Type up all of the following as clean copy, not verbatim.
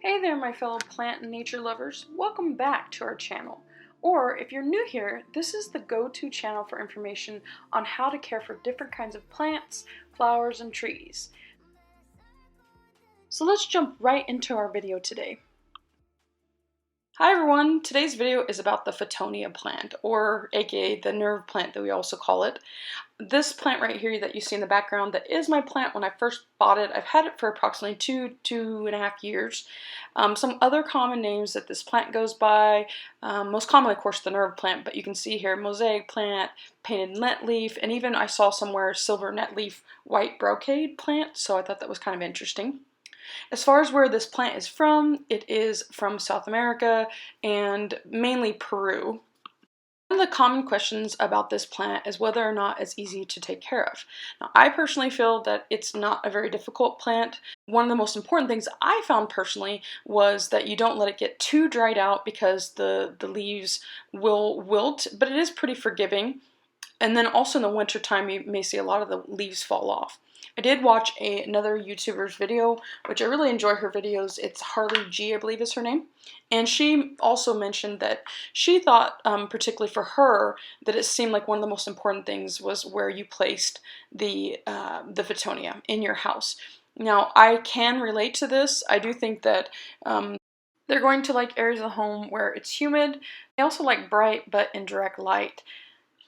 Hey there, my fellow plant and nature lovers. Welcome back to our channel. Or if you're new here, this is the go-to channel for information on how to care for different kinds of plants, flowers, and trees. So let's jump right into our video today. Hi everyone, today's video is about the Fittonia plant, or aka the nerve plant that we also call it. This plant right here that you see in the background, that is my plant when I first bought it. I've had it for approximately two and a half years. Some other common names that this plant goes by, most commonly of course the nerve plant, but you can see here mosaic plant, painted net leaf, and even I saw somewhere silver net leaf white brocade plant, so I thought that was kind of interesting. As far as where this plant is from, it is from South America and mainly Peru. One of the common questions about this plant is whether or not it's easy to take care of. Now, I personally feel that it's not a very difficult plant. One of the most important things I found personally was that you don't let it get too dried out because the leaves will wilt, but it is pretty forgiving. And then also in the winter time, you may see a lot of the leaves fall off. I did watch another YouTuber's video, which I really enjoy her videos. It's Harli G, I believe is her name. And she also mentioned that she thought, particularly for her, that it seemed like one of the most important things was where you placed the Fittonia in your house. Now, I can relate to this. I do think that they're going to like areas of the home where it's humid. They also like bright but indirect light.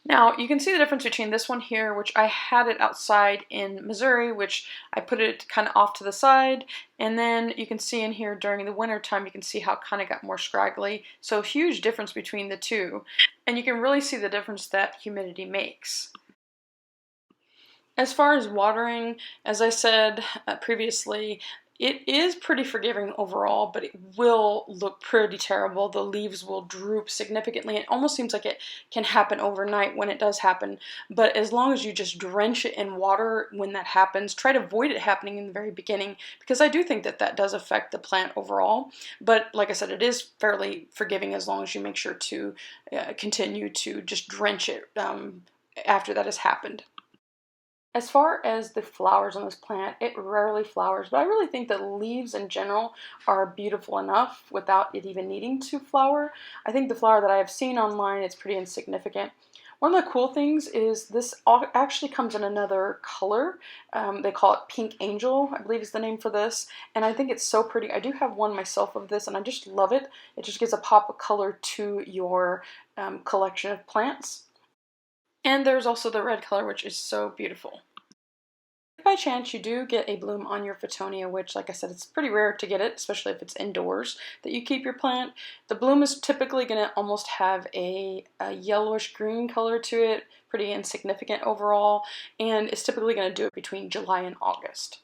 Now, you can see the difference between this one here, which I had it outside in Missouri, which I put it kind of off to the side, and then you can see in here during the winter time, you can see how it kind of got more scraggly. So huge difference between the two, and you can really see the difference that humidity makes. As far as watering, as I said previously, it is pretty forgiving overall, but it will look pretty terrible. The leaves will droop significantly. It almost seems like it can happen overnight when it does happen, but as long as you just drench it in water when that happens, try to avoid it happening in the very beginning, because I do think that that does affect the plant overall. But like I said, it is fairly forgiving as long as you make sure to continue to just drench it after that has happened. As far as the flowers on this plant, it rarely flowers, but I really think that leaves in general are beautiful enough without it even needing to flower. I think the flower that I have seen online, it's pretty insignificant. One of the cool things is this actually comes in another color. They call it Pink Angel, I believe is the name for this, and I think it's so pretty. I do have one myself of this, and I just love it. It just gives a pop of color to your collection of plants. And there's also the red color, which is so beautiful. If by chance you do get a bloom on your Fittonia, which like I said, it's pretty rare to get it, especially if it's indoors, that you keep your plant, the bloom is typically going to almost have a yellowish green color to it, pretty insignificant overall, and it's typically going to do it between July and August.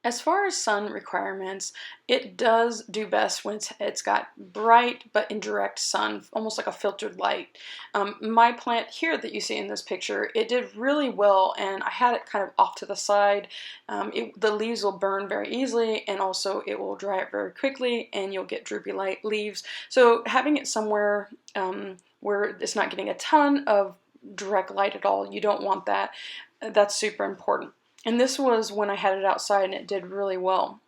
As far as sun requirements, it does do best when it's got bright but indirect sun, almost like a filtered light. My plant here that you see in this picture, it did really well, and I had it kind of off to the side. The leaves will burn very easily, and also it will dry up very quickly, and you'll get droopy light leaves. So having it somewhere where it's not getting a ton of direct light at all, you don't want that. That's super important. And this was when I had it outside and it did really well.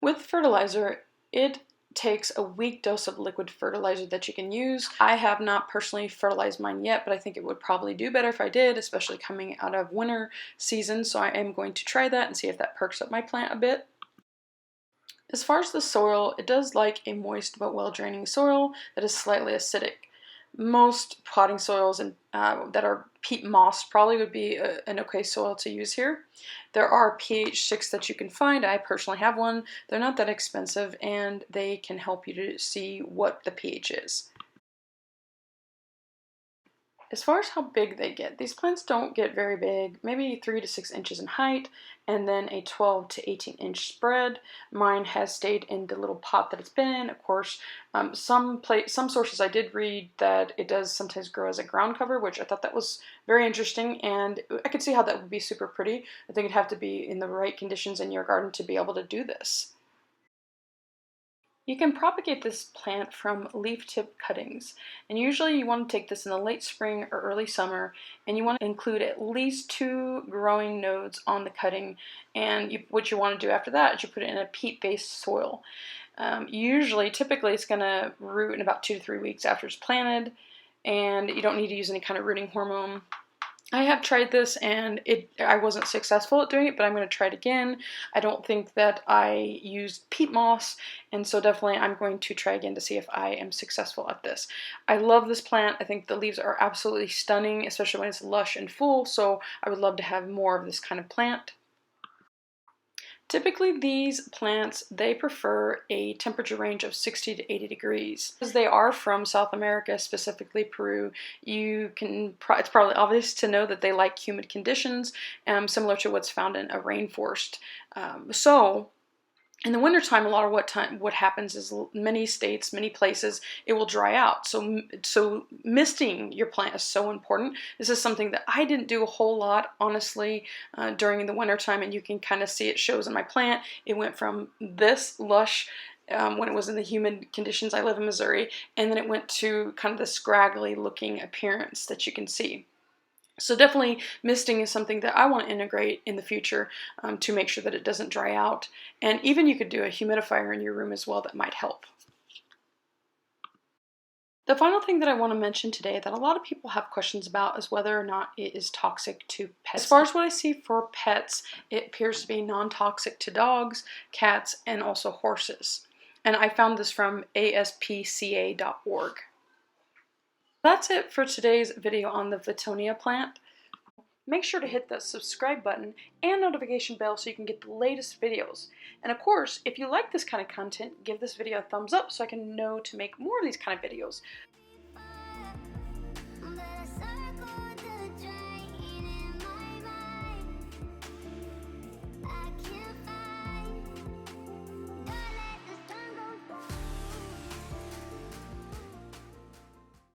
With fertilizer, it takes a weak dose of liquid fertilizer that you can use. I have not personally fertilized mine yet, but I think it would probably do better if I did, especially coming out of winter season. So I am going to try that and see if that perks up my plant a bit. As far as the soil, it does like a moist but well-draining soil that is slightly acidic. Most potting soils that are peat moss probably would be an okay soil to use here. There are pH 6 that you can find. I personally have one. They're not that expensive, and they can help you to see what the pH is. As far as how big they get, these plants don't get very big, maybe 3 to 6 inches in height, and then a 12 to 18 inch spread. Mine has stayed in the little pot that it's been in. Of course, some sources I did read that it does sometimes grow as a ground cover, which I thought that was very interesting, and I could see how that would be super pretty. I think it'd have to be in the right conditions in your garden to be able to do this. You can propagate this plant from leaf tip cuttings, and usually you want to take this in the late spring or early summer, and you want to include at least 2 growing nodes on the cutting, and what you want to do after that is you put it in a peat-based soil. Typically it's going to root in about 2 to 3 weeks after it's planted, and you don't need to use any kind of rooting hormone. I have tried this and I wasn't successful at doing it, but I'm going to try it again. I don't think that I used peat moss, and so definitely I'm going to try again to see if I am successful at this. I love this plant. I think the leaves are absolutely stunning, especially when it's lush and full, so I would love to have more of this kind of plant. Typically these plants, they prefer a temperature range of 60 to 80 degrees. Because they are from South America, specifically Peru, it's probably obvious to know that they like humid conditions, similar to what's found in a rainforest. So in the wintertime, a lot of what happens is many states, many places, it will dry out. So misting your plant is so important. This is something that I didn't do a whole lot, honestly, during the wintertime, and you can kind of see it shows in my plant. It went from this lush when it was in the humid conditions. I live in Missouri, and then it went to kind of the scraggly looking appearance that you can see. So definitely misting is something that I want to integrate in the future to make sure that it doesn't dry out. And even you could do a humidifier in your room as well that might help. The final thing that I want to mention today that a lot of people have questions about is whether or not it is toxic to pets. As far as what I see for pets, it appears to be non-toxic to dogs, cats, and also horses. And I found this from aspca.org. That's it for today's video on the Fittonia plant. Make sure to hit the subscribe button and notification bell so you can get the latest videos. And of course, if you like this kind of content, give this video a thumbs up so I can know to make more of these kind of videos.